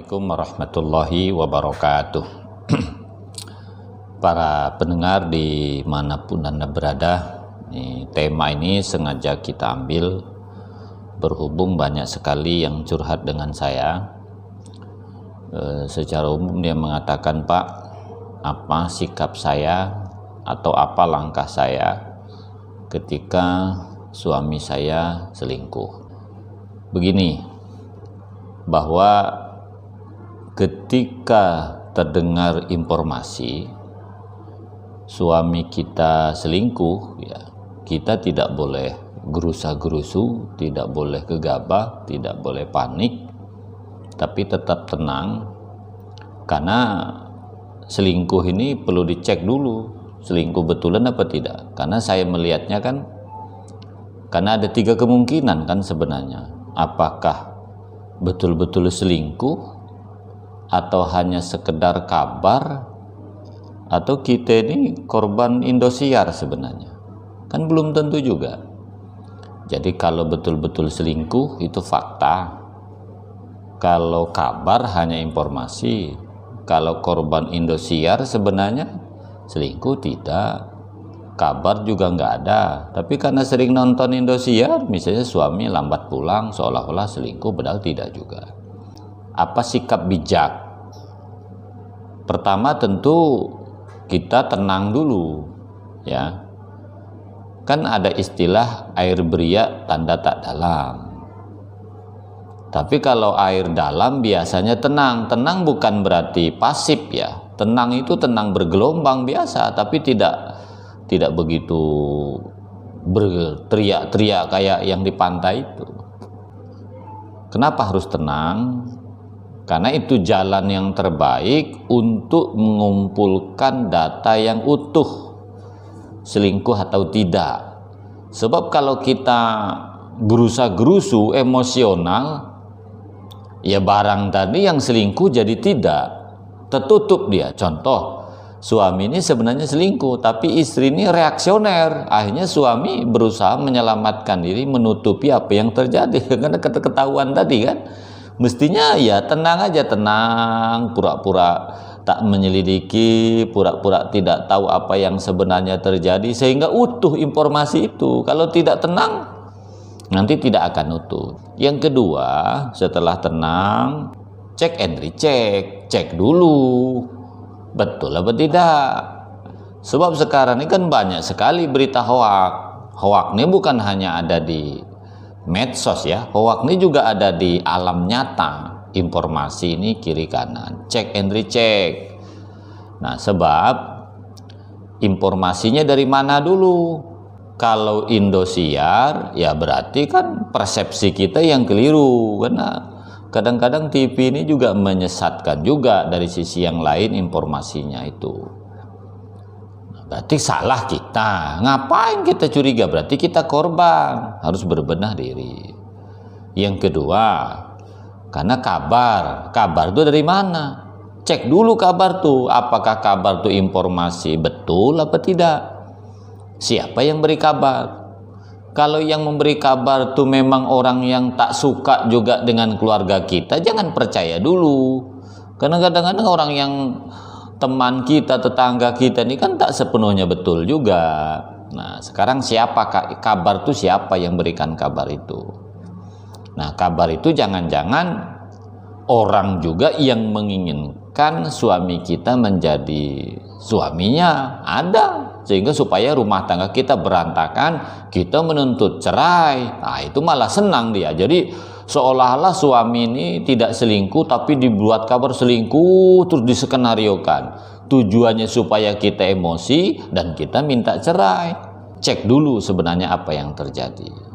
Assalamualaikum warahmatullahi wabarakatuh. Para pendengar dimanapun Anda berada, tema ini sengaja kita ambil berhubung banyak sekali yang curhat dengan saya. Secara umum dia mengatakan, Pak, apa sikap saya atau apa langkah saya ketika suami saya selingkuh. Begini, bahwa ketika terdengar informasi suami kita selingkuh, ya, kita tidak boleh gerusa-gerusu, tidak boleh gegabah, tidak boleh panik, tapi tetap tenang, karena selingkuh ini perlu dicek dulu, selingkuh betulan apa tidak. Karena saya melihatnya kan, karena ada 3 kemungkinan kan sebenarnya, apakah betul-betul selingkuh atau hanya sekedar kabar, atau kita ini korban Indosiar sebenarnya, kan belum tentu juga. Jadi kalau betul-betul selingkuh itu fakta, kalau kabar hanya informasi, kalau korban Indosiar sebenarnya selingkuh tidak, kabar juga nggak ada. Tapi karena sering nonton Indosiar, misalnya suami lambat pulang seolah-olah selingkuh, padahal tidak juga. Apa sikap bijak? Pertama tentu kita tenang dulu, ya. Kan ada istilah air beriak tanda tak dalam. Tapi kalau air dalam biasanya tenang. Tenang bukan berarti pasif, ya. Tenang itu tenang bergelombang biasa, tapi tidak begitu berteriak-teriak kayak yang di pantai itu. Kenapa harus tenang? Karena itu jalan yang terbaik untuk mengumpulkan data yang utuh, selingkuh atau tidak. Sebab kalau kita gerusa-gerusu emosional, ya barang tadi yang selingkuh jadi tidak tertutup dia. Contoh, suami ini sebenarnya selingkuh, tapi istri ini reaksioner. Akhirnya suami berusaha menyelamatkan diri, menutupi apa yang terjadi. Karena ketahuan tadi kan. Mestinya ya tenang aja, tenang, pura-pura tak menyelidiki, pura-pura tidak tahu apa yang sebenarnya terjadi, sehingga utuh informasi itu. Kalau tidak tenang, nanti tidak akan utuh. Yang kedua, setelah tenang, cek and recheck, cek dulu betul apa tidak. Sebab sekarang ini kan banyak sekali berita hoak. Hoak ini bukan hanya ada di medsos, ya. Hoak ini juga ada di alam nyata. Informasi ini kiri kanan, cek and recheck. Nah, sebab informasinya dari mana dulu? Kalau Indosiar, ya berarti kan persepsi kita yang keliru, karena kadang-kadang TV ini juga menyesatkan juga dari sisi yang lain informasinya itu. Berarti salah kita. Ngapain kita curiga? Berarti kita korban. Harus berbenah diri. Yang kedua, karena kabar. Kabar itu dari mana? Cek dulu kabar tuh. Apakah kabar tuh informasi betul apa tidak? Siapa yang beri kabar? Kalau yang memberi kabar tuh memang orang yang tak suka juga dengan keluarga kita, jangan percaya dulu. Karena kadang-kadang orang yang teman kita, tetangga kita ini kan tak sepenuhnya betul juga. Nah, sekarang siapa kabar tuh, siapa yang berikan kabar itu? Nah, kabar itu jangan-jangan orang juga yang menginginkan suami kita menjadi suaminya, ada. Sehingga supaya rumah tangga kita berantakan, kita menuntut cerai. Nah, itu malah senang dia. Jadi seolah-olah suami ini tidak selingkuh, tapi dibuat kabar selingkuh, terus diskenariokan. Tujuannya supaya kita emosi dan kita minta cerai. Cek dulu sebenarnya apa yang terjadi.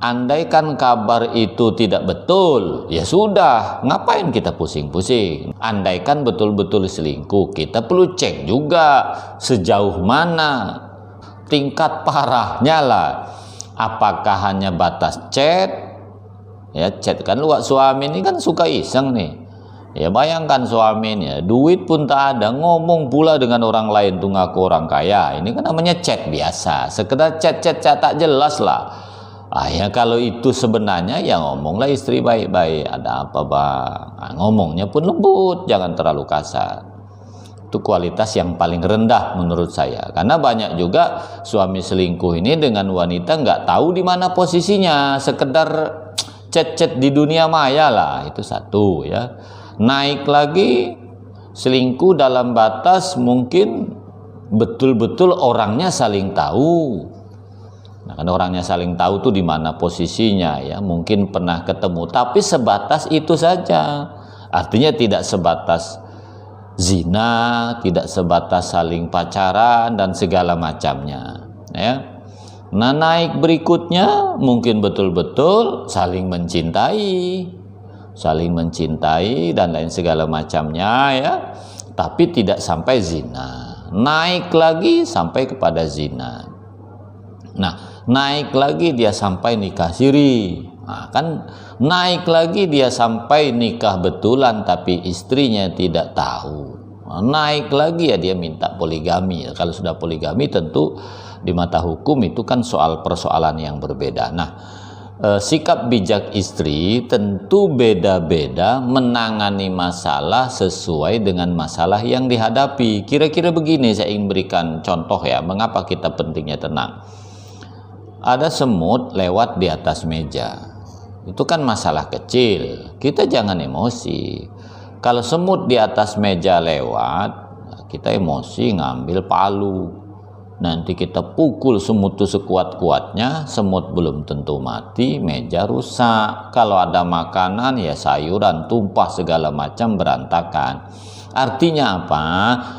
Andaikan kabar itu tidak betul, ya sudah, ngapain kita pusing-pusing. Andaikan betul-betul selingkuh, kita perlu cek juga sejauh mana tingkat parahnya lah. Apakah hanya batas chat? Ya, chat kan lu suami ini kan suka iseng nih. Ya bayangkan suaminya, duit pun tak ada, ngomong pula dengan orang lain tuh ngaku orang kaya. Ini kan namanya chat biasa, sekedar chat tak jelas lah. Ya kalau itu sebenarnya ya ngomonglah istri baik-baik, ada apa bang? Ngomongnya pun lembut, jangan terlalu kasar. Itu kualitas yang paling rendah menurut saya, karena banyak juga suami selingkuh ini dengan wanita nggak tahu di mana posisinya, sekedar chat-chat di dunia maya lah, itu satu ya. Naik lagi selingkuh dalam batas mungkin betul-betul orangnya saling tahu. Nah, kan orangnya saling tahu tuh di mana posisinya ya, mungkin pernah ketemu, tapi sebatas itu saja. Artinya tidak sebatas zina, tidak sebatas saling pacaran dan segala macamnya ya. Nah, naik berikutnya mungkin betul-betul saling mencintai dan lain segala macamnya ya, tapi tidak sampai zina. Naik lagi sampai kepada zina. Nah, naik lagi dia sampai nikah siri. Nah, kan naik lagi dia sampai nikah betulan tapi istrinya tidak tahu. Nah, naik lagi ya dia minta poligami. Kalau sudah poligami tentu di mata hukum itu kan persoalan yang berbeda. Nah, sikap bijak istri tentu beda-beda menangani masalah sesuai dengan masalah yang dihadapi. Kira-kira begini saya ingin berikan contoh ya, mengapa kita pentingnya tenang. Ada semut lewat di atas meja, itu kan masalah kecil, kita jangan emosi. Kalau semut di atas meja lewat, kita emosi ngambil palu, nanti kita pukul semut itu sekuat-kuatnya, semut belum tentu mati, meja rusak. Kalau ada makanan ya sayuran tumpah segala macam berantakan. Artinya apa?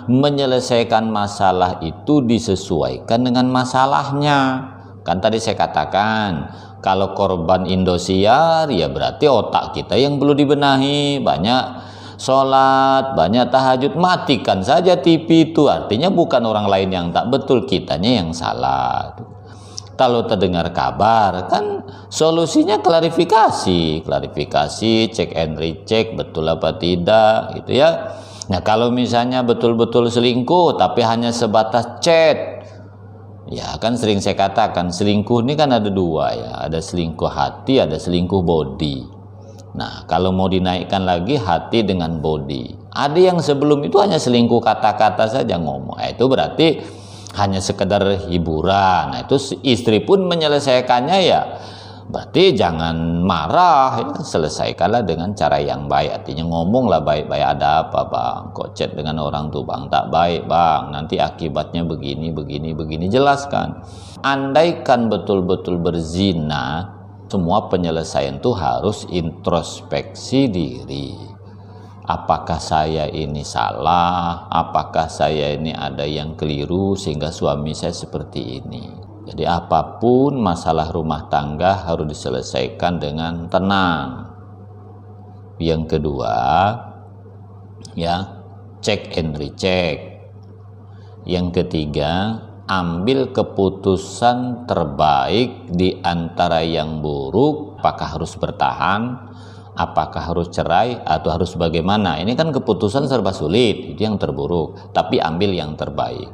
Menyelesaikan masalah itu disesuaikan dengan masalahnya. Kan tadi saya katakan, kalau korban Indosiar ya berarti otak kita yang perlu dibenahi. Banyak sholat, banyak tahajud, matikan saja TV itu. Artinya bukan orang lain yang tak betul, kitanya yang salah. Kalau terdengar kabar kan solusinya klarifikasi, cek and recheck betul apa tidak gitu ya. Nah, kalau misalnya betul-betul selingkuh tapi hanya sebatas chat, ya kan sering saya katakan selingkuh ini kan ada dua ya, ada selingkuh hati, ada selingkuh body. Nah, kalau mau dinaikkan lagi hati dengan body. Ada yang sebelum itu hanya selingkuh kata-kata saja ngomong. Itu berarti hanya sekedar hiburan. Nah, itu istri pun menyelesaikannya ya. Berarti jangan marah ya, selesaikanlah dengan cara yang baik. Artinya ngomonglah baik-baik, ada apa bang? Kok chat dengan orang tuh bang? Tak baik bang, nanti akibatnya begini, jelaskan. Andaikan betul-betul berzina, semua penyelesaian itu harus introspeksi diri. Apakah saya ini salah? Apakah saya ini ada yang keliru sehingga suami saya seperti ini? Jadi apapun masalah rumah tangga harus diselesaikan dengan tenang. Yang kedua, ya, cek and recheck. Yang ketiga, ambil keputusan terbaik di antara yang buruk, apakah harus bertahan, apakah harus cerai atau harus bagaimana. Ini kan keputusan serba sulit, itu yang terburuk, tapi ambil yang terbaik.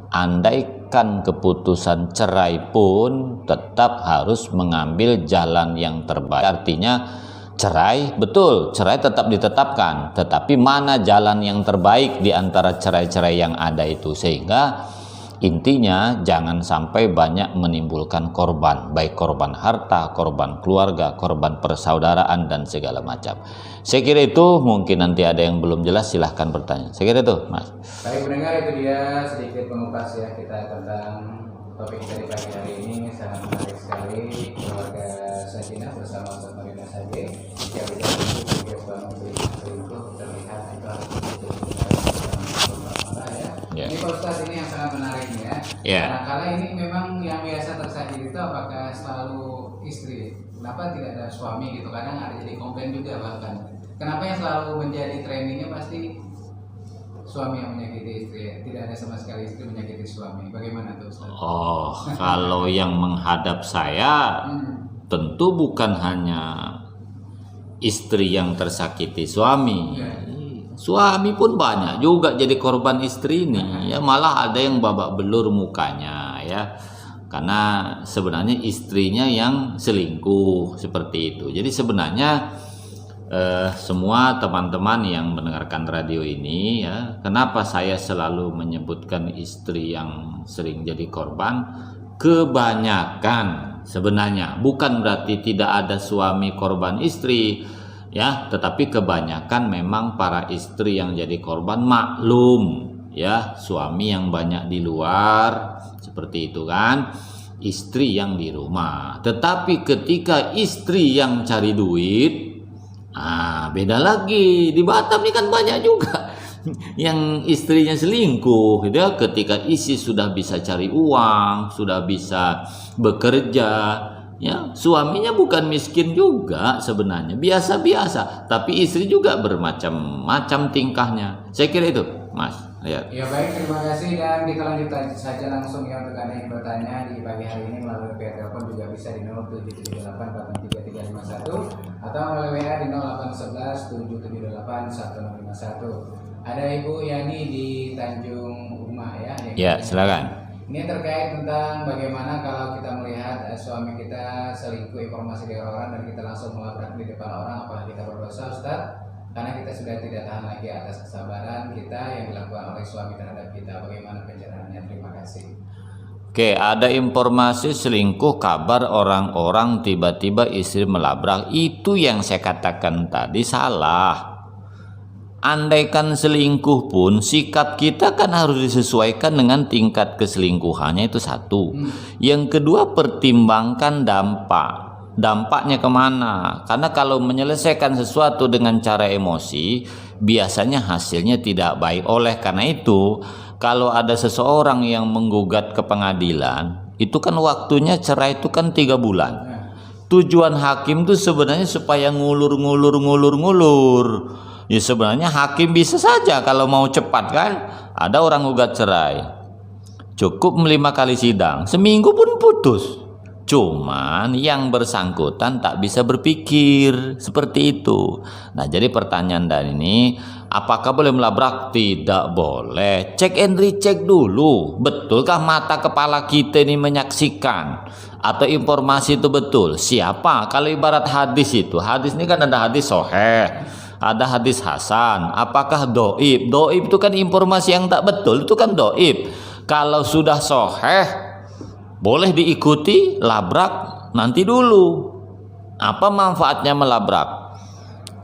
Andaikan keputusan cerai pun tetap harus mengambil jalan yang terbaik. Artinya cerai, betul, cerai tetap ditetapkan, tetapi mana jalan yang terbaik di antara cerai-cerai yang ada itu, sehingga intinya jangan sampai banyak menimbulkan korban, baik korban harta, korban keluarga, korban persaudaraan dan segala macam. Saya kira itu, mungkin nanti ada yang belum jelas silahkan bertanya. Saya kira itu, Mas. Baik pendengar, itu dia sedikit pengupas ya kita tentang topik dari pagi hari ini. Sangat menarik sekali, keluarga Sakinah bersama Ustaz Marina Sage. Jika tidak untuk suami selingkuh terlihat itu harus ya. Ini Pak Ustaz, ini yang sangat menarik ya. Nah, kalau ini memang yang biasa tersaji itu apakah selalu istri? Kenapa tidak ada suami gitu? Kadang ada jadi komplain juga bahkan. Kenapa yang selalu menjadi trendingnya pasti suami yang menyakiti istri? Tidak ada sama sekali istri menyakiti suami. Bagaimana tuh Ustaz? Oh, kalau yang menghadap saya tentu bukan hanya istri yang tersakiti suami. Suami pun banyak juga jadi korban istri ini ya, malah ada yang babak belur mukanya ya. karena sebenarnya istrinya yang selingkuh seperti itu. Jadi sebenarnya semua teman-teman yang mendengarkan radio ini ya, kenapa saya selalu menyebutkan istri yang sering jadi korban? Kebanyakan sebenarnya bukan berarti tidak ada suami korban istri ya, tetapi kebanyakan memang para istri yang jadi korban, maklum ya, suami yang banyak di luar seperti itu kan, istri yang di rumah. Tetapi ketika istri yang cari duit, beda lagi. Di Batam ini kan banyak juga yang istrinya selingkuh gitu ya. Ketika istri sudah bisa cari uang, sudah bisa bekerja ya, suaminya bukan miskin juga sebenarnya, biasa-biasa, tapi istri juga bermacam-macam tingkahnya. Saya kira itu Mas. Lihat. Ya baik, terima kasih, dan kita lanjut saja langsung ya untuk Anda yang bertanya di pagi hari ini melalui via telepon juga bisa di 0778433351 atau melalui WA di 0811778151. Ada Ibu Yani di Tanjung Uma ya. Ya, silakan. Ini terkait tentang bagaimana kalau kita melihat suami kita selingkuh informasi dari orang dan kita langsung melabrak di depan orang, apakah kita berdosa, Ustaz? Karena kita sudah tidak tahan lagi atas kesabaran kita yang dilakukan oleh suami terhadap kita. Bagaimana pencerahannya? Terima kasih. Oke, ada informasi selingkuh, kabar orang-orang tiba-tiba istri melabrak. Itu yang saya katakan tadi salah. Andaikan selingkuh pun, sikap kita kan harus disesuaikan dengan tingkat keselingkuhannya, itu satu. Yang kedua, pertimbangkan dampaknya kemana. Karena kalau menyelesaikan sesuatu dengan cara emosi, biasanya hasilnya tidak baik. Oleh karena itu, kalau ada seseorang yang menggugat ke pengadilan, itu kan waktunya cerai itu kan 3 bulan. Tujuan hakim itu sebenarnya supaya ngulur. Ya sebenarnya hakim bisa saja kalau mau cepat kan, ada orang gugat cerai, cukup 5 kali sidang, seminggu pun putus. Cuman yang bersangkutan tak bisa berpikir seperti itu. Nah, jadi pertanyaan dari ini, apakah boleh melabrak? Tidak boleh. Cek and recheck dulu, betulkah mata kepala kita ini menyaksikan atau informasi itu betul? Siapa? Kalau ibarat hadis itu, hadis ini kan ada hadis sahih, ada hadis hasan. Apakah doib? Doib itu kan informasi yang tak betul, itu kan doib. Kalau sudah sahih boleh diikuti, labrak nanti dulu. Apa manfaatnya melabrak?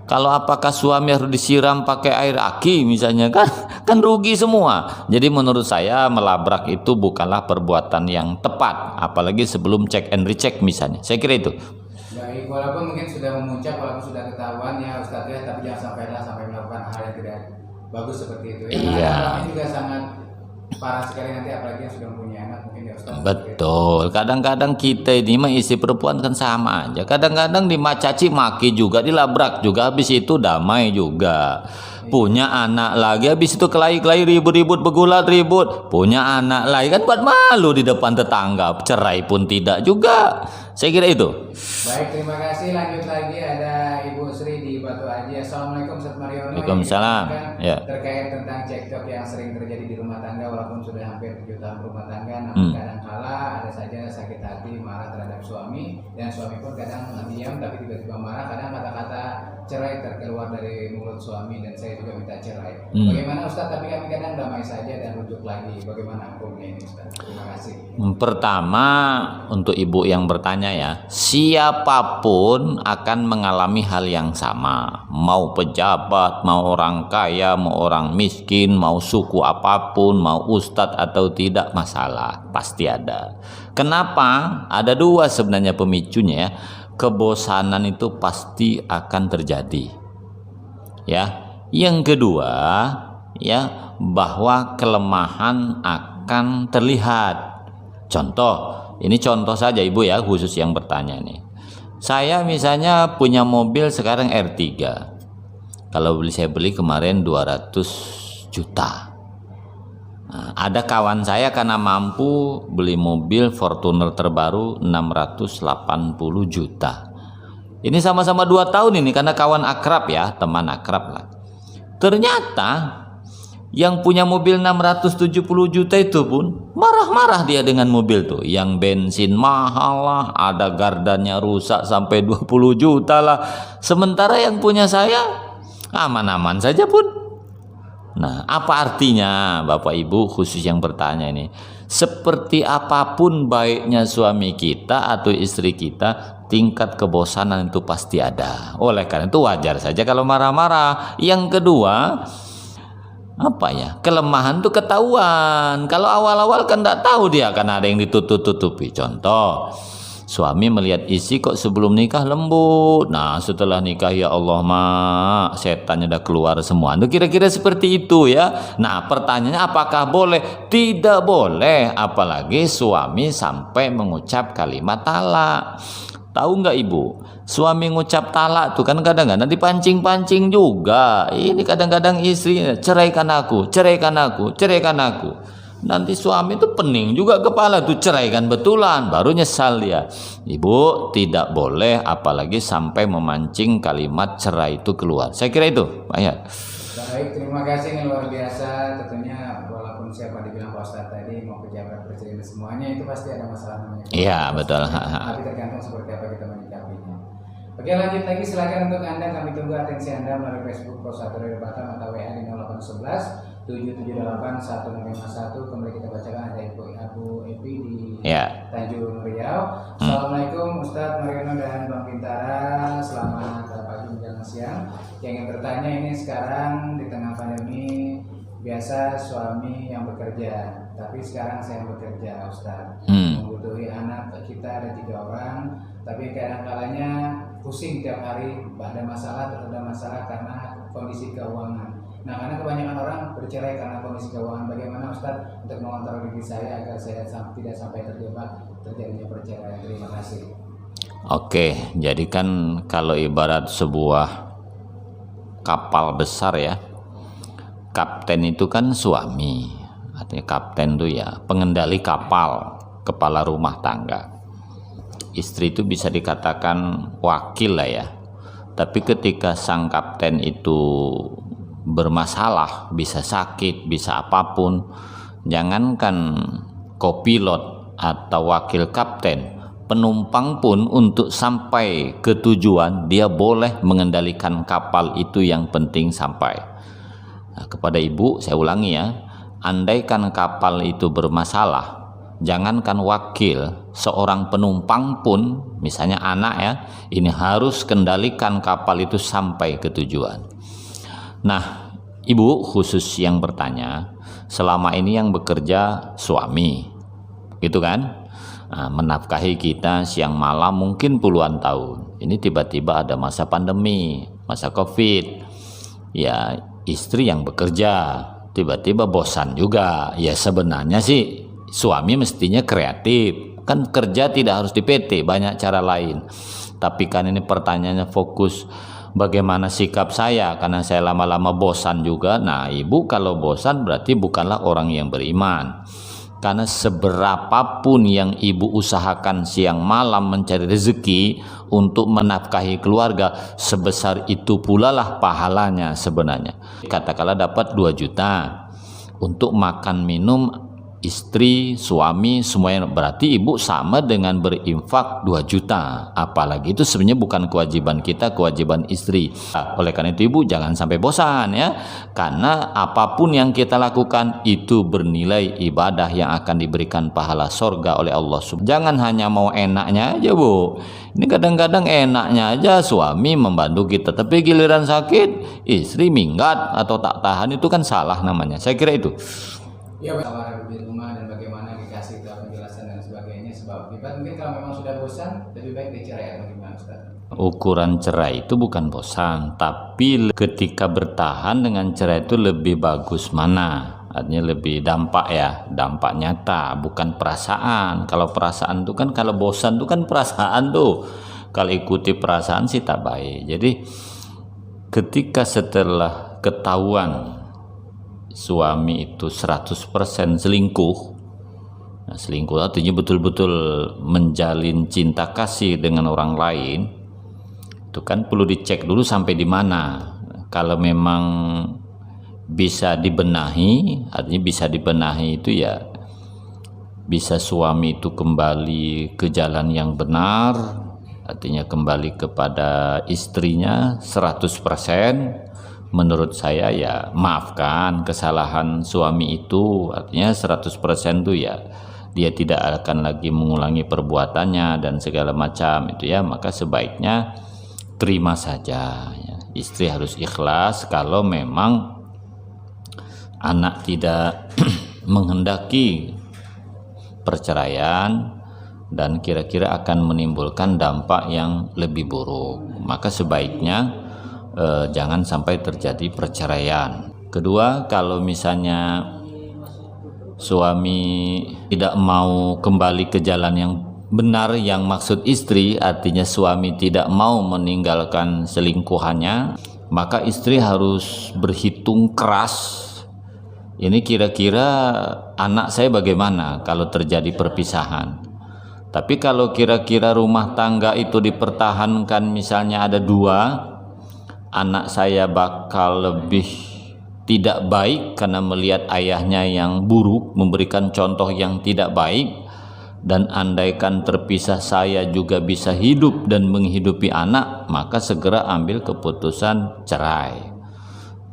Kalau apakah suami harus disiram pakai air aki misalnya kan rugi semua. Jadi menurut saya melabrak itu bukanlah perbuatan yang tepat, apalagi sebelum cek and recheck misalnya. Saya kira itu. Baik, walaupun mungkin sudah memuncak, walaupun sudah ketahuan ya Ustaz ya, tapi jangan sampai melakukan hal yang tidak bagus seperti itu ya. Iya. Ini juga sangat parah sekali nanti, apalagi yang sudah mempunyai anak mungkin ya Ustaz. Betul. Kadang-kadang kita ini mah istri perempuan kan sama aja. Kadang-kadang dimacaci maki juga, dilabrak juga, habis itu damai juga. Punya anak lagi, habis itu kelahi-kelahi, ribut-ribut, begulat, ribut. Punya anak lagi, kan buat malu di depan tetangga. Cerai pun tidak juga. Saya kira itu. Baik, terima kasih. Lanjut lagi, ada Ibu Sri di Batu Aji. Assalamualaikum Ustaz Mariono. Waalaikumsalam. Ya. Terkait tentang cekcok yang sering terjadi di rumah tangga, walaupun sudah hampir 7 tahun rumah tangga, namun kadang-kala ada saja sakit hati, marah terhadap suami, dan suami pun kadang diam tapi tiba-tiba marah. Kadang kata-kata cerai terkeluar dari mulut suami, dan saya juga minta cerai. Bagaimana Ustaz? Tapi kami kadang damai saja dan rujuk lagi. Bagaimana hukumnya ini Ustaz? Terima kasih. Pertama, untuk ibu yang bertanya ya, siapapun akan mengalami hal yang sama. Mau pejabat, mau orang kaya, mau orang miskin, mau suku apapun, mau ustadz atau tidak, masalah pasti ada. Kenapa? Ada 2 sebenarnya pemicunya ya. Kebosanan itu pasti akan terjadi. Ya. Yang kedua, ya, bahwa kelemahan akan terlihat. Ini contoh saja Ibu ya, khusus yang bertanya nih. Saya misalnya punya mobil sekarang R3. Kalau saya beli kemarin 200 juta. Nah, ada kawan saya karena mampu beli mobil Fortuner terbaru 680 juta. Ini sama-sama 2 tahun ini karena kawan akrab ya, teman akrab lah. Ternyata Yang punya mobil 670 juta itu pun marah-marah dia dengan mobil tuh. Yang bensin mahal lah, ada gardannya rusak sampai 20 juta lah. Sementara yang punya saya aman-aman saja pun. Nah, apa artinya Bapak Ibu khusus yang bertanya ini? Seperti apapun baiknya suami kita atau istri kita, tingkat kebosanan itu pasti ada. Oleh karena itu wajar saja kalau marah-marah. Yang kedua, apa ya, kelemahan tuh ketahuan. Kalau awal-awal kan tidak tahu dia, karena ada yang ditutup-tutupi. Contoh, suami melihat istri kok sebelum nikah lembut, nah setelah nikah ya Allah mak setannya udah keluar semua. Itu kira-kira seperti itu ya. Nah pertanyaannya apakah boleh? Tidak boleh, apalagi suami sampai mengucap kalimat talak. Tahu nggak ibu? Suami ngucap talak tuh kan kadang-kadang dipancing-pancing juga. Ini kadang-kadang istri ceraikan aku, ceraikan aku, ceraikan aku. Nanti suami itu pening juga kepala tuh, ceraikan betulan, baru nyesal dia. Ibu tidak boleh apalagi sampai memancing kalimat cerai itu keluar. Saya kira itu, Pak ya. Baik, terima kasih yang luar biasa. Tentunya walaupun siapa dibilang Pak Ustadz tadi mau pejabat presiden semuanya itu pasti ada masalah namanya. Iya betul. Tapi tergantung seperti apa kita menyikapinya. Oke, lanjut lagi, silakan untuk Anda, kami tunggu atensi Anda melalui Facebook Pro1 dari Batam atau WA di 0811 778 1051. Kembali kita bacakan, ada Ibu Epi di Tanjung Riau. Assalamualaikum Ustadz Mariono dan Bang Bintara, selamat pagi menjelang siang. Yang ingin bertanya ini, sekarang di tengah pandemi biasa suami yang bekerja, tapi sekarang saya yang bekerja Ustadz. Membutuhi anak, kita ada 3 orang, tapi kadang-kalanya pusing tiap hari, ada masalah karena kondisi keuangan. Nah, karena kebanyakan orang bercerai karena kondisi keuangan. Bagaimana Ustadz untuk mengontrol diri saya agar saya tidak sampai terjebak terjadinya perceraian? Terima kasih. Oke, jadi kan kalau ibarat sebuah kapal besar ya, kapten itu kan suami. Artinya kapten itu ya pengendali kapal, kepala rumah tangga. Istri itu bisa dikatakan wakil lah ya. Tapi ketika sang kapten itu bermasalah, bisa sakit, bisa apapun, jangankan kopilot atau wakil kapten, penumpang pun untuk sampai ke tujuan dia boleh mengendalikan kapal itu, yang penting sampai. Nah, kepada ibu saya ulangi ya, andaikan kapal itu bermasalah, jangankan wakil, seorang penumpang pun, misalnya anak ya, ini harus kendalikan kapal itu sampai ke tujuan. Nah, ibu khusus yang bertanya, selama ini yang bekerja suami, gitu kan? Nah, menafkahi kita siang malam mungkin puluhan tahun. Ini tiba-tiba ada masa pandemi, masa COVID. Ya, istri yang bekerja, tiba-tiba bosan juga. Ya sebenarnya sih suami mestinya kreatif. Kan kerja tidak harus di PT, banyak cara lain. Tapi kan ini pertanyaannya fokus bagaimana sikap saya, karena saya lama-lama bosan juga. Nah, ibu kalau bosan berarti bukanlah orang yang beriman. Karena seberapapun yang ibu usahakan siang malam mencari rezeki untuk menafkahi keluarga, sebesar itu pula lah pahalanya sebenarnya. Katakanlah dapat 2 juta untuk makan minum istri, suami, semuanya, berarti ibu sama dengan berinfak 2 juta. Apalagi itu sebenarnya bukan kewajiban kita, kewajiban istri. Oleh karena itu ibu jangan sampai bosan ya, karena apapun yang kita lakukan itu bernilai ibadah yang akan diberikan pahala sorga oleh Allah. Jangan hanya mau enaknya aja bu. Ini kadang-kadang enaknya aja suami membantu kita, tapi giliran sakit istri minggat atau tak tahan, itu kan salah namanya. Saya kira itu. Ya, Pak, di rumah dan bagaimana dikasih penjelasan dan sebagainya. Sebab kita mungkin kalau memang sudah bosan, lebih baik dicerai atau gimana Ustaz? Ukuran cerai itu bukan bosan, tapi ketika bertahan dengan cerai itu lebih bagus mana? Artinya lebih dampak ya, dampak nyata, bukan perasaan. Kalau perasaan itu kan, kalau bosan itu kan perasaan tuh. Kalau ikuti perasaan sih tak baik. Jadi ketika setelah ketahuan suami itu 100% selingkuh, nah, selingkuh artinya betul-betul menjalin cinta kasih dengan orang lain, itu kan perlu dicek dulu sampai di mana. Kalau memang bisa dibenahi, artinya bisa dibenahi itu ya bisa suami itu kembali ke jalan yang benar, artinya kembali kepada istrinya 100%. Menurut saya ya maafkan kesalahan suami itu, artinya 100% itu ya dia tidak akan lagi mengulangi perbuatannya dan segala macam itu ya, maka sebaiknya terima saja ya. Istri harus ikhlas kalau memang anak tidak menghendaki perceraian dan kira-kira akan menimbulkan dampak yang lebih buruk, maka sebaiknya jangan sampai terjadi perceraian. Kedua, kalau misalnya suami tidak mau kembali ke jalan yang benar, yang maksud istri artinya suami tidak mau meninggalkan selingkuhannya, maka istri harus berhitung keras, ini kira-kira anak saya bagaimana kalau terjadi perpisahan. Tapi kalau kira-kira rumah tangga itu dipertahankan, misalnya ada 2, anak saya bakal lebih tidak baik karena melihat ayahnya yang buruk, memberikan contoh yang tidak baik, dan andaikan terpisah saya juga bisa hidup dan menghidupi anak, maka segera ambil keputusan cerai.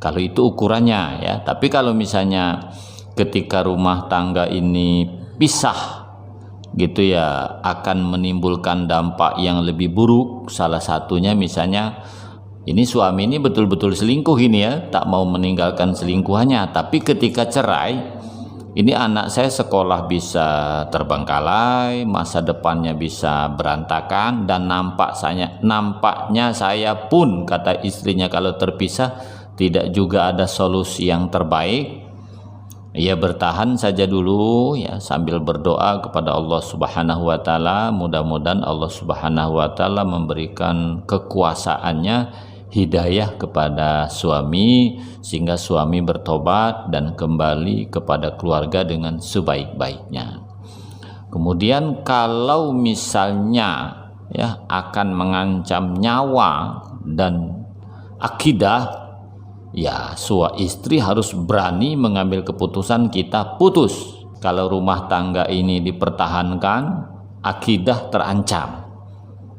Kalau itu ukurannya ya. Tapi kalau misalnya ketika rumah tangga ini pisah gitu ya, akan menimbulkan dampak yang lebih buruk. Salah satunya misalnya ini suami ini betul-betul selingkuh ini ya, tak mau meninggalkan selingkuhannya, tapi ketika cerai ini anak saya sekolah bisa terbengkalai, masa depannya bisa berantakan, dan nampaknya saya pun, kata istrinya, kalau terpisah tidak juga ada solusi yang terbaik. Ya bertahan saja dulu ya, sambil berdoa kepada Allah Subhanahu wa taala, mudah-mudahan Allah Subhanahu wa taala memberikan kekuasaannya hidayah kepada suami sehingga suami bertobat dan kembali kepada keluarga dengan sebaik-baiknya. Kemudian kalau misalnya ya akan mengancam nyawa dan akidah, ya istri harus berani mengambil keputusan, kita putus. Kalau rumah tangga ini dipertahankan, akidah terancam,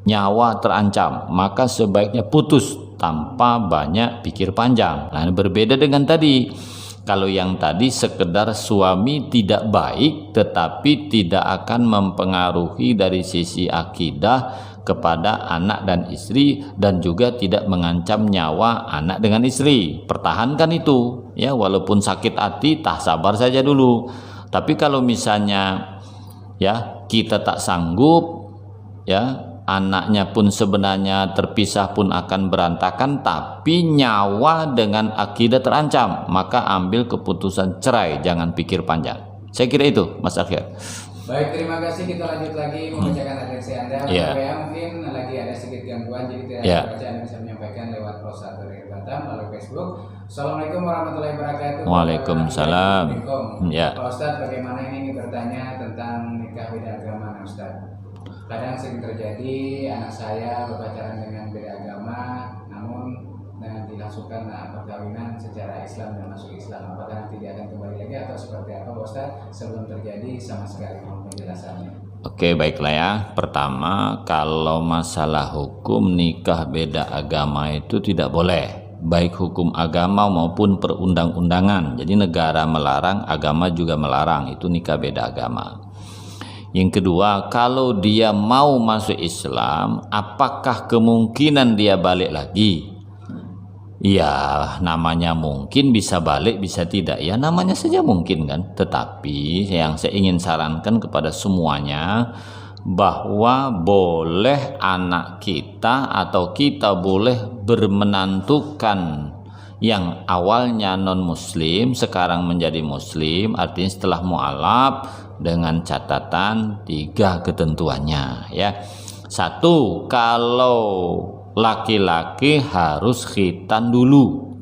nyawa terancam, maka sebaiknya putus tanpa banyak pikir panjang. Nah, berbeda dengan tadi. Kalau yang tadi sekedar suami tidak baik tetapi tidak akan mempengaruhi dari sisi akidah kepada anak dan istri, dan juga tidak mengancam nyawa anak dengan istri. Pertahankan itu ya, walaupun sakit hati, sabar saja dulu. Tapi kalau misalnya ya kita tak sanggup ya, anaknya pun sebenarnya terpisah pun akan berantakan, tapi nyawa dengan akidah terancam, maka ambil keputusan cerai, jangan pikir panjang. Saya kira itu Mas Akhir. Baik, terima kasih. Kita lanjut lagi membacakan atensi Anda. Mungkin lagi ada sedikit gangguan, jadi tidak baca, Anda bisa menyampaikan lewat Rosa dari Batam melalui Facebook. Assalamualaikum warahmatullahi wabarakatuh. Waalaikumsalam. Ya. Pak Ustadz, bagaimana ini bertanya tentang nikah beda agama, Ustadz? Kadang sering terjadi anak saya berpacaran dengan beda agama, namun dilangsungkan perkawinan secara Islam dan masuk Islam. Apakah nanti dia akan kembali lagi atau seperti apa, Ustaz? Sebelum terjadi sama sekali mohon penjelasannya. Oke, baiklah ya. Pertama, kalau masalah hukum nikah beda agama itu tidak boleh, baik hukum agama maupun perundang-undangan. Jadi negara melarang, agama juga melarang, itu nikah beda agama. Yang kedua, kalau dia mau masuk Islam, apakah kemungkinan dia balik lagi? Ya, namanya mungkin, bisa balik, bisa tidak. Ya, namanya saja mungkin kan. Tetapi yang saya ingin sarankan kepada semuanya, bahwa boleh anak kita atau kita boleh bermenantukan yang awalnya non-muslim sekarang menjadi muslim, artinya setelah mu'alaf, dengan catatan 3 ketentuannya ya. 1, kalau laki-laki harus khitan dulu,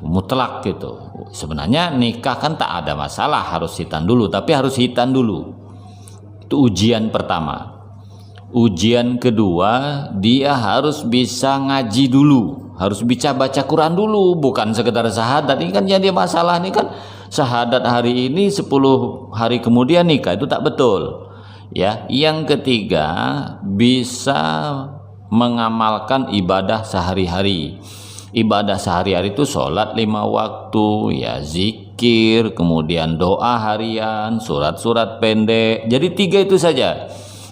mutlak gitu. Sebenarnya nikah kan tak ada masalah harus khitan dulu, tapi harus khitan dulu. Itu ujian pertama. Ujian kedua, dia harus bisa ngaji dulu, harus baca Quran dulu, bukan sekedar syahadat. Ini kan jadi masalah, ini kan syahadat hari ini 10 hari kemudian nikah, itu tak betul. Ya, yang ketiga bisa mengamalkan ibadah sehari-hari. Ibadah sehari-hari itu sholat 5 waktu, ya zikir, kemudian doa harian, surat-surat pendek. Jadi 3 itu saja.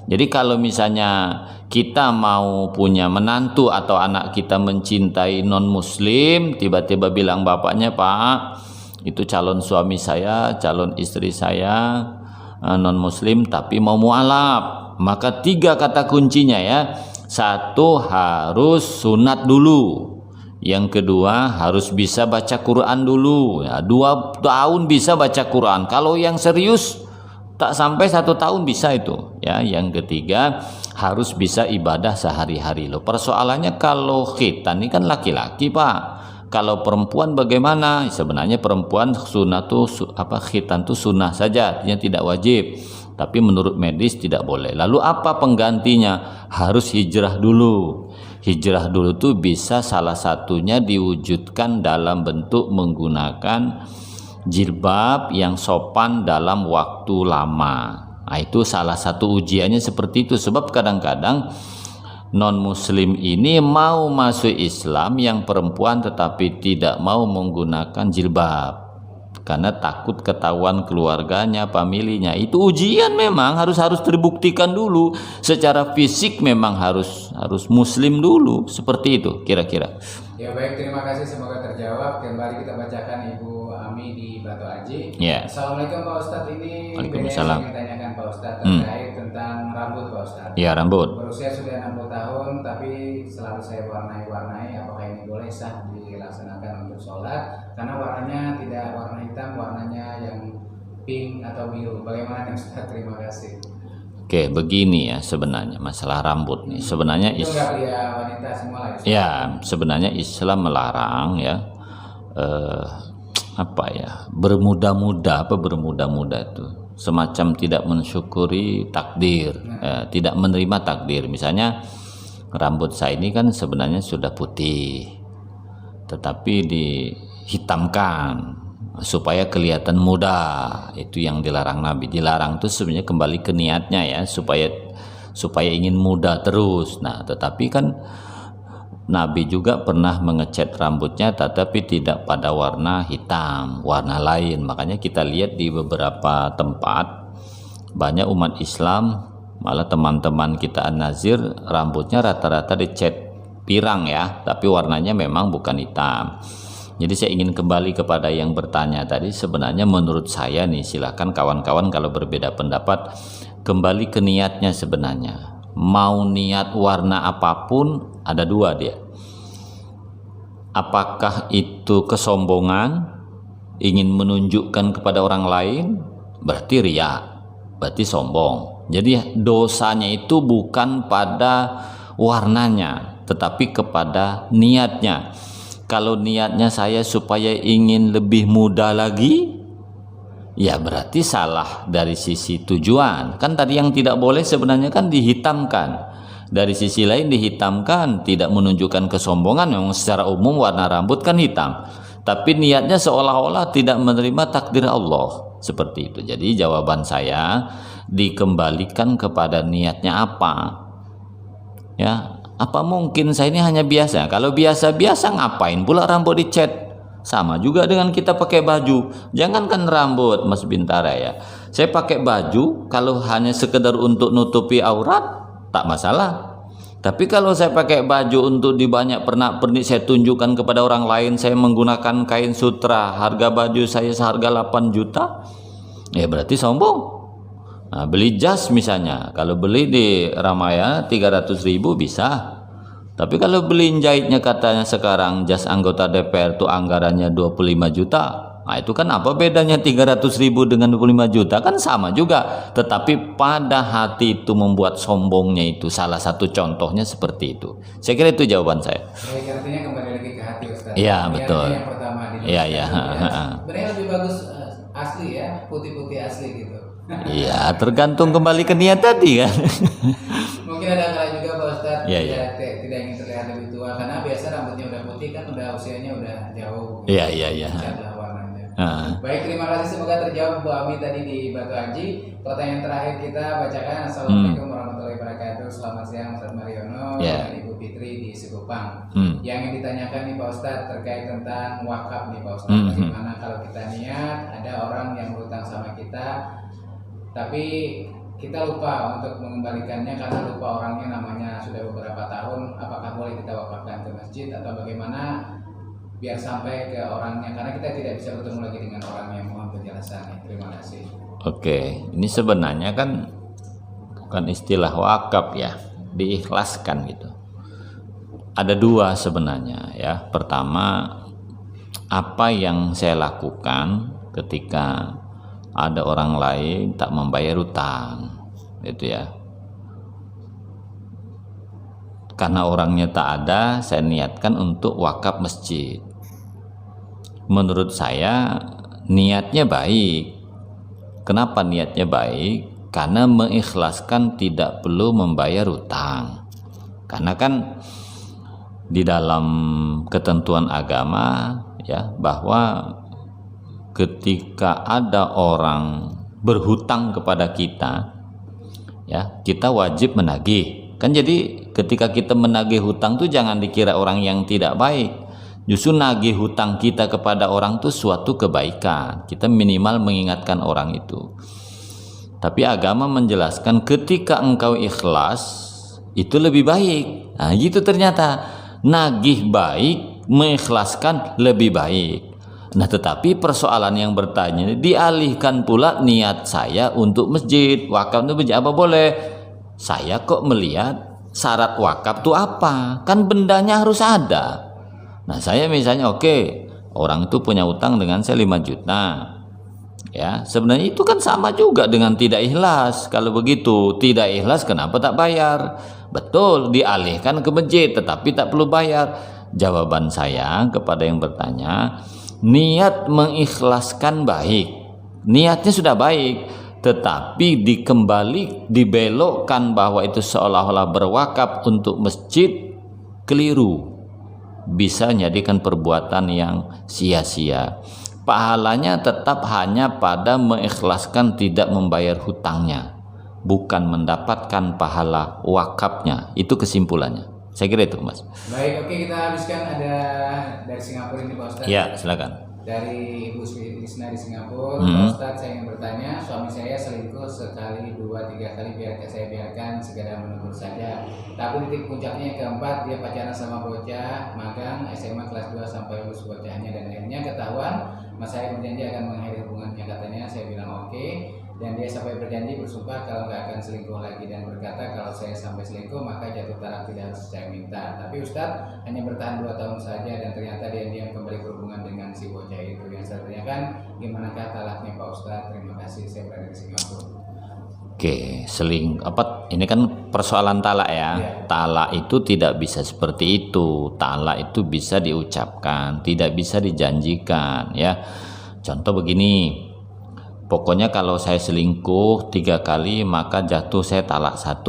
Jadi kalau misalnya kita mau punya menantu atau anak kita mencintai non-muslim, tiba-tiba bilang bapaknya, "Pak, itu calon suami saya, calon istri saya non-muslim tapi mau mualaf." Maka 3 kata kuncinya ya. 1 harus sunat dulu. Yang kedua harus bisa baca Quran dulu. Ya, 2 tahun bisa baca Quran. Kalau yang serius tak sampai 1 tahun bisa itu. Ya, yang ketiga harus bisa ibadah sehari-hari loh. Persoalannya kalau khitan ini kan laki-laki, Pak. Kalau perempuan bagaimana? Sebenarnya perempuan sunnah tuh khitan tuh sunnah saja, artinya tidak wajib. Tapi menurut medis tidak boleh. Lalu apa penggantinya? Harus hijrah dulu. Hijrah dulu tuh bisa salah satunya diwujudkan dalam bentuk menggunakan jilbab yang sopan dalam waktu lama. Nah, itu salah satu ujiannya seperti itu. Sebab kadang-kadang non-muslim ini mau masuk Islam yang perempuan tetapi tidak mau menggunakan jilbab karena takut ketahuan keluarganya, familinya. Itu ujian, memang harus terbuktikan dulu secara fisik, memang harus muslim dulu, seperti itu kira-kira. Ya baik, terima kasih, semoga terjawab. Kembali kita bacakan Ibu Ami di Batu Aji. Ya. Assalamualaikum Pak Ustadz, ini Waalaikumsalam. ingin tanyakan Pak Ustadz terkait tentang rambut Pak Ustadz. Ya, rambut. Berusia sudah 60 tahun tapi selalu saya warnai. Apakah ini boleh sah dilaksanakan untuk sholat? Karena warnanya tidak warna hitam, warnanya yang pink atau biru. Bagaimana nih Ustadz? Terima kasih. Oke, begini ya sebenarnya masalah rambut nih. Sebenarnya itu nggak pria wanita semua lah. Ya, sebenarnya Islam melarang ya bermuda-muda itu semacam tidak mensyukuri takdir, tidak menerima takdir. Misalnya rambut saya ini kan sebenarnya sudah putih, tetapi dihitamkan supaya kelihatan muda. Itu yang dilarang Nabi. Dilarang itu sebenarnya kembali ke niatnya ya, supaya ingin muda terus. Nah, tetapi kan Nabi juga pernah mengecat rambutnya tetapi tidak pada warna hitam, warna lain. Makanya kita lihat di beberapa tempat banyak umat Islam, malah teman-teman kita An-Nazir, rambutnya rata-rata dicat pirang ya, tapi warnanya memang bukan hitam. Jadi saya ingin kembali kepada yang bertanya tadi. Sebenarnya menurut saya nih, silakan kawan-kawan kalau berbeda pendapat, kembali ke niatnya sebenarnya. Mau niat warna apapun, ada 2 dia. Apakah itu kesombongan, ingin menunjukkan kepada orang lain, berarti riya, berarti sombong. Jadi dosanya itu bukan pada warnanya, tetapi kepada niatnya. Kalau niatnya saya supaya ingin lebih muda lagi, ya berarti salah dari sisi tujuan. Kan tadi yang tidak boleh sebenarnya kan dihitamkan. Dari sisi lain dihitamkan tidak menunjukkan kesombongan. Memang secara umum warna rambut kan hitam, tapi niatnya seolah-olah tidak menerima takdir Allah. Seperti itu. Jadi jawaban saya dikembalikan kepada niatnya apa. Ya. Apa mungkin saya ini hanya biasa? Kalau biasa-biasa ngapain pula rambut dicat? Sama juga dengan kita pakai baju. Jangankan rambut, Mas Bintara ya. Saya pakai baju kalau hanya sekedar untuk nutupi aurat, tak masalah. Tapi kalau saya pakai baju untuk di banyak pernak-pernik, saya tunjukkan kepada orang lain saya menggunakan kain sutra, harga baju saya seharga 8 juta, ya berarti sombong. Nah, beli jas misalnya, kalau beli di Ramayana 300.000 bisa. Tapi kalau beli jahitnya katanya sekarang jas anggota DPR itu anggarannya 25 juta. Nah, itu kan apa bedanya 300.000 dengan 25 juta? Kan sama juga. Tetapi pada hati itu membuat sombongnya itu. Salah satu contohnya seperti itu. Saya kira itu jawaban saya. Baik, artinya kembali lagi ke hati Ustaz. Iya, betul. Yang pertama Iya. Sebenarnya lebih bagus asli ya, putih-putih asli gitu. Iya, tergantung kembali ke niat tadi kan. Mungkin ada kala juga Pak Ustadz Iya. tidak ingin terlihat lebih tua karena biasa rambutnya udah putih Iya, iya, iya. Catlah warnanya. Ah. Baik, terima kasih, semoga terjawab Bu Ami tadi di Batu Haji. Pertanyaan terakhir kita bacakan. Assalamualaikum warahmatullahi wabarakatuh. Selamat siang Ustaz Mariono dan Ibu Fitri di Sekupang. Yang ingin ditanyakan nih Pak Ustadz terkait tentang wakaf nih Pak Ustadz. Bagaimana kalau kita niat ada orang yang berutang sama kita, tapi kita lupa untuk mengembalikannya karena lupa orangnya, namanya sudah beberapa tahun, apakah boleh kita wakafkan ke masjid atau bagaimana biar sampai ke orangnya, karena kita tidak bisa bertemu lagi dengan orangnya. Mohon penjelasannya, terima kasih. Oke, ini sebenarnya kan bukan istilah wakaf ya, diikhlaskan gitu. Ada dua sebenarnya ya. Pertama, apa yang saya lakukan ketika ada orang lain tak membayar utang, itu ya. Karena orangnya tak ada, saya niatkan untuk wakaf masjid. Menurut saya niatnya baik. Kenapa niatnya baik? Karena mengikhlaskan tidak perlu membayar utang. Karena kan di dalam ketentuan agama ya, bahwa ketika ada orang berhutang kepada kita ya, kita wajib menagih. Kan jadi ketika kita menagih hutang tuh jangan dikira orang yang tidak baik. Justru nagih hutang kita kepada orang itu suatu kebaikan. Kita minimal mengingatkan orang itu. Tapi agama menjelaskan ketika engkau ikhlas itu lebih baik. Nah gitu ternyata. Nagih baik, mengikhlaskan lebih baik. Nah tetapi persoalan yang bertanya, dialihkan pula niat saya untuk masjid, wakaf untuk masjid, apa boleh? Saya kok melihat syarat wakaf itu apa? Kan bendanya harus ada. Nah saya misalnya oke, orang itu punya utang dengan saya 5 juta. Ya, sebenarnya itu kan sama juga dengan tidak ikhlas. Kalau begitu, tidak ikhlas kenapa tak bayar? Betul, dialihkan ke masjid tetapi tak perlu bayar. Jawaban saya kepada yang bertanya, niat mengikhlaskan baik, niatnya sudah baik, tetapi dibelokkan bahwa itu seolah-olah berwakaf untuk masjid, keliru, bisa menjadikan perbuatan yang sia-sia. Pahalanya tetap hanya pada mengikhlaskan tidak membayar hutangnya, bukan mendapatkan pahala wakafnya. Itu kesimpulannya. Saya kira itu, Mas. Baik, oke, kita habiskan. Ada dari Singapura ini Pak Ustadz. Ya, silakan. Dari Ibu Krisna di Singapura. Pak Ustadz, saya ingin bertanya, suami saya selingkuh sekali, 2-3 kali, saya biarkan sekedar menegur saja. Tapi titik puncaknya yang keempat, dia pacaran sama bocah magang SMA kelas 2 sampai lulus bocahnya, dan akhirnya ketahuan. Mas saya berjanji akan mengakhiri hubungannya, katanya. Saya bilang oke, dan dia sampai berjanji bersumpah kalau nggak akan selingkuh lagi, dan berkata kalau saya sampai selingkuh maka jatuh talak, tidak harus saya minta. Tapi Ustadz hanya bertahan 2 tahun saja, dan ternyata dia kembali berhubungan dengan si bocah itu. Yang saya tanyakan, gimanakah talaknya Pak Ustadz? Terima kasih, saya berada di Singapura. Oke, ini kan persoalan talak ya. Talak itu tidak bisa seperti itu. Talak itu bisa diucapkan, tidak bisa dijanjikan ya. Contoh begini, pokoknya kalau saya selingkuh 3 kali maka jatuh saya talak 1.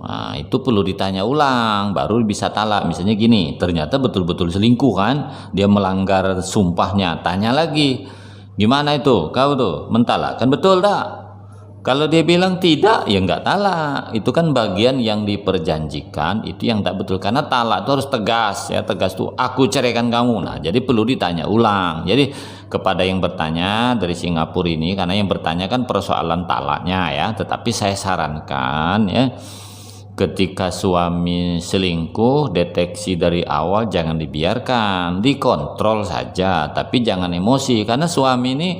Nah, itu perlu ditanya ulang baru bisa talak. Misalnya gini, ternyata betul-betul selingkuh kan, dia melanggar sumpahnya, tanya lagi, gimana itu kau tuh mentalak kan, betul tak? Kalau dia bilang tidak, ya enggak talak. Itu kan bagian yang diperjanjikan, itu yang tak betul. Karena talak itu harus tegas ya, tegas tuh aku ceraikan kamu. Nah, jadi perlu ditanya ulang. Jadi kepada yang bertanya dari Singapura ini, karena yang bertanya kan persoalan talaknya ya, tetapi saya sarankan ya, ketika suami selingkuh, deteksi dari awal, jangan dibiarkan, dikontrol saja, tapi jangan emosi. Karena suami ini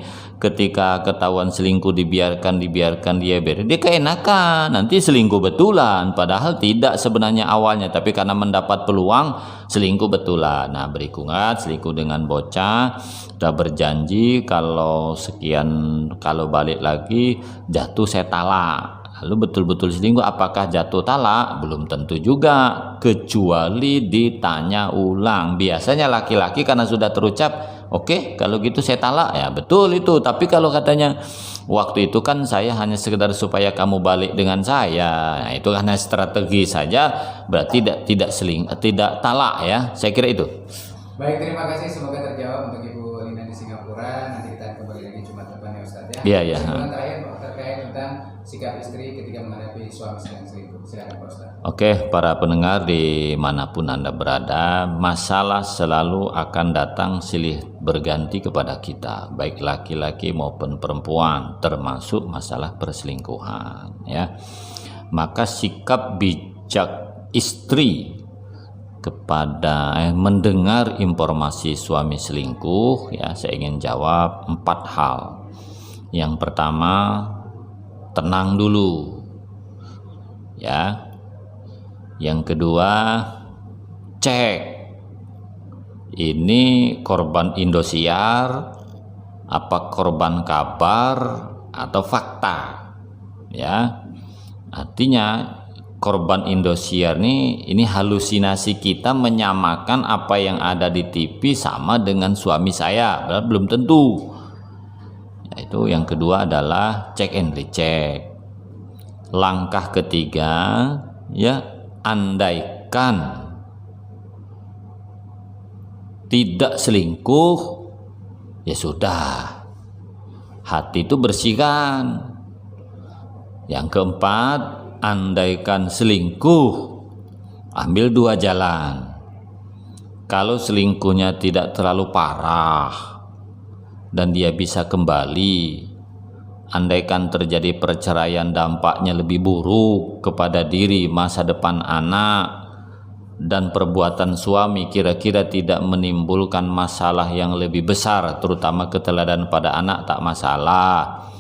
ketika ketahuan selingkuh dibiarkan dia keenakan, nanti selingkuh betulan, padahal tidak sebenarnya awalnya, tapi karena mendapat peluang selingkuh betulan. Nah, berikut selingkuh dengan bocah, sudah berjanji kalau sekian, kalau balik lagi jatuh saya talak. Lalu betul-betul selingkuh, apakah jatuh talak? Belum tentu juga, kecuali ditanya ulang. Biasanya laki-laki karena sudah terucap, oke, kalau gitu saya talak, ya betul itu. Tapi kalau katanya waktu itu kan saya hanya sekedar supaya kamu balik dengan saya, nah, itu hanya strategi saja, berarti tidak talak ya. Saya kira itu. Baik, terima kasih. Semoga terjawab untuk Ibu Lina di Singapura. Nanti kita kembali lagi Jumat depan ya Ustaz ya. Iya, iya. Kesimpulan terakhir terkait tentang sikap istri ketika menghadapi suami yang selingkuh. Silakan Pak Ustaz. Oke, para pendengar dimanapun Anda berada, masalah selalu akan datang silih berganti kepada kita, baik laki-laki maupun perempuan, termasuk masalah perselingkuhan. Ya, maka sikap bijak istri kepada mendengar informasi suami selingkuh, ya, saya ingin jawab 4 hal. Yang pertama, tenang dulu, ya. Yang kedua, cek ini korban Indosiar apa korban kabar atau fakta, ya. Artinya korban Indosiar ini halusinasi kita menyamakan apa yang ada di TV sama dengan suami saya, belum tentu. Yaitu yang kedua adalah cek and recheck. Langkah ketiga, ya, andaikan tidak selingkuh, ya sudah, hati itu bersihkan. Yang keempat, andaikan selingkuh, ambil 2 jalan. Kalau selingkuhnya tidak terlalu parah dan dia bisa kembali, andaikan terjadi perceraian dampaknya lebih buruk kepada diri, masa depan anak, dan perbuatan suami kira-kira tidak menimbulkan masalah yang lebih besar, terutama keteladanan pada anak, tak masalah.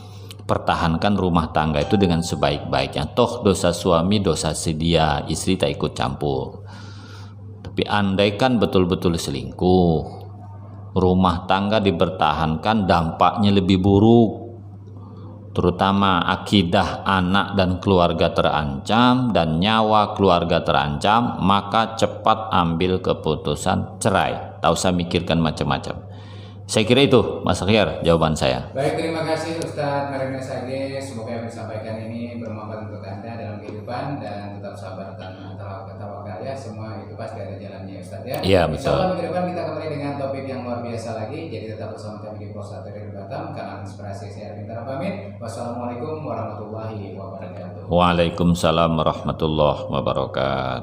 Pertahankan rumah tangga itu dengan sebaik-baiknya. Toh dosa suami dosa sedia, istri tak ikut campur. Tapi andaikan betul-betul selingkuh, rumah tangga dipertahankan dampaknya lebih buruk, terutama akidah anak dan keluarga terancam dan nyawa keluarga terancam, maka cepat ambil keputusan cerai, tak usah mikirkan macam-macam. Saya kira itu, Mas Akhir, jawaban saya. Baik, terima kasih Ustadz Marina Sage. Semoga yang disampaikan ini bermanfaat untuk Anda dalam kehidupan, dan tetap sabar dan tawakal ya. Semua itu pasti ada jalannya ya Ustadz ya. Iya, betul. Insyaallah minggu depan kita kembali dengan topik yang luar biasa lagi. Jadi tetap bersama kami di Prostat dari Batam, kanal inspirasi. Saya Bintara pamit. Wassalamualaikum warahmatullahi wabarakatuh. Waalaikumsalam warahmatullahi wabarakatuh.